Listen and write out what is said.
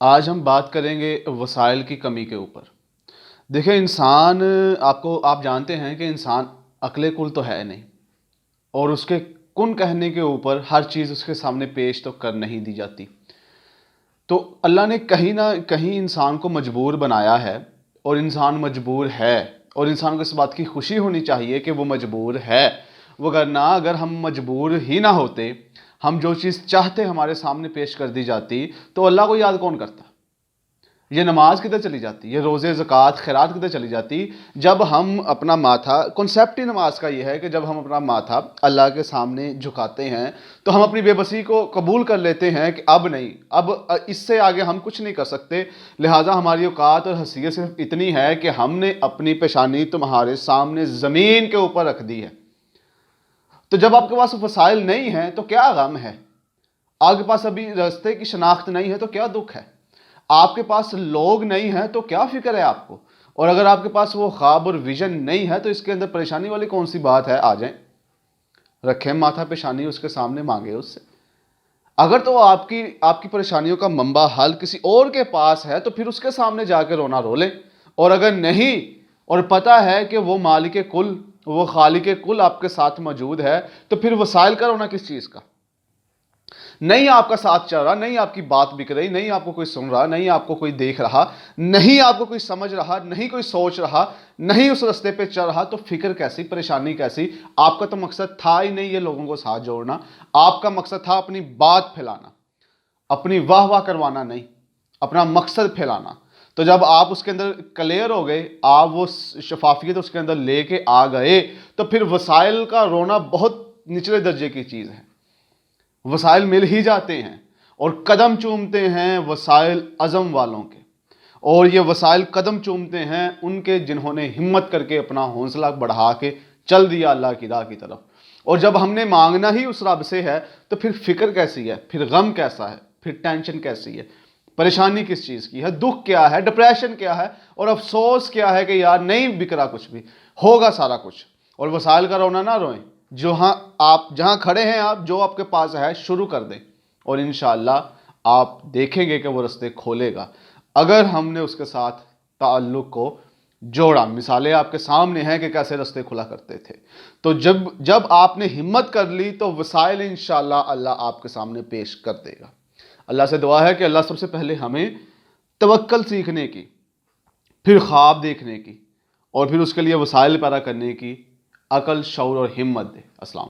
آج ہم بات کریں گے وسائل کی کمی کے اوپر۔ دیکھیں انسان، آپ جانتے ہیں کہ انسان عقل کل تو ہے نہیں، اور اس کے کن کہنے کے اوپر ہر چیز اس کے سامنے پیش تو کر نہیں دی جاتی۔ تو اللہ نے کہیں نہ کہیں انسان کو مجبور بنایا ہے، اور انسان مجبور ہے، اور انسان کو اس بات کی خوشی ہونی چاہیے کہ وہ مجبور ہے، وگرنہ اگر ہم مجبور ہی نہ ہوتے، ہم جو چیز چاہتے ہمارے سامنے پیش کر دی جاتی، تو اللہ کو یاد کون کرتا؟ یہ نماز کدھر چلی جاتی؟ یہ روزے، زکوٰۃ، خیرات کدھر چلی جاتی؟ جب ہم اپنا ماتھا، کنسیپٹ ہی نماز کا یہ ہے کہ جب ہم اپنا ماتھا اللہ کے سامنے جھکاتے ہیں تو ہم اپنی بے بسی کو قبول کر لیتے ہیں کہ اب نہیں، اب اس سے آگے ہم کچھ نہیں کر سکتے، لہٰذا ہماری اوقات اور حیثیت صرف اتنی ہے کہ ہم نے اپنی پیشانی تمہارے سامنے زمین کے اوپر رکھ دی ہے۔ تو جب آپ کے پاس وسائل نہیں ہیں تو کیا غم ہے؟ آپ کے پاس ابھی راستے کی شناخت نہیں ہے تو کیا دکھ ہے؟ آپ کے پاس لوگ نہیں ہیں تو کیا فکر ہے آپ کو؟ اور اگر آپ کے پاس وہ خواب اور ویژن نہیں ہے تو اس کے اندر پریشانی والی کون سی بات ہے؟ آ جائیں، رکھیں ماتھا پیشانی اس کے سامنے، مانگے اس سے۔ اگر تو آپ کی پریشانیوں کا منبع حل کسی اور کے پاس ہے تو پھر اس کے سامنے جا کے رونا رو لیں، اور اگر نہیں اور پتہ ہے کہ وہ مالک کل، وہ خالق کل آپ کے ساتھ موجود ہے، تو پھر وسائل کا رونا کس چیز کا؟ نہیں آپ کا ساتھ چل رہا، نہیں آپ کی بات بک رہی، نہیں آپ کو کوئی سن رہا، نہیں آپ کو کوئی دیکھ رہا، نہیں آپ کو کوئی سمجھ رہا، نہیں کوئی سوچ رہا، نہیں اس رستے پہ چل رہا، تو فکر کیسی، پریشانی کیسی؟ آپ کا تو مقصد تھا ہی نہیں یہ لوگوں کو ساتھ جوڑنا، آپ کا مقصد تھا اپنی بات پھیلانا، اپنی واہ واہ کروانا نہیں، اپنا مقصد پھیلانا۔ تو جب آپ اس کے اندر کلیئر ہو گئے، آپ وہ شفافیت اس کے اندر لے کے آ گئے، تو پھر وسائل کا رونا بہت نچلے درجے کی چیز ہے۔ وسائل مل ہی جاتے ہیں، اور قدم چومتے ہیں وسائل عزم والوں کے، اور یہ وسائل قدم چومتے ہیں ان کے جنہوں نے ہمت کر کے اپنا حوصلہ بڑھا کے چل دیا اللہ کی راہ کی طرف۔ اور جب ہم نے مانگنا ہی اس رب سے ہے تو پھر فکر کیسی ہے، پھر غم کیسا ہے، پھر ٹینشن کیسی ہے، پریشانی کس چیز کی ہے، دکھ کیا ہے، ڈپریشن کیا ہے، اور افسوس کیا ہے کہ یار نہیں بک رہا کچھ بھی، ہوگا سارا کچھ۔ اور وسائل کا رونا نہ روئیں، جہاں کھڑے ہیں آپ، جو آپ کے پاس ہے شروع کر دیں، اور انشاءاللہ آپ دیکھیں گے کہ وہ رستے کھولے گا اگر ہم نے اس کے ساتھ تعلق کو جوڑا۔ مثالیں آپ کے سامنے ہیں کہ کیسے رستے کھلا کرتے تھے۔ تو جب آپ نے ہمت کر لی تو وسائل انشاءاللہ اللہ آپ کے سامنے پیش کر دے گا۔ اللہ سے دعا ہے کہ اللہ سب سے پہلے ہمیں توکل سیکھنے کی، پھر خواب دیکھنے کی، اور پھر اس کے لیے وسائل پیدا کرنے کی عقل، شعور اور ہمت دے۔ السلام۔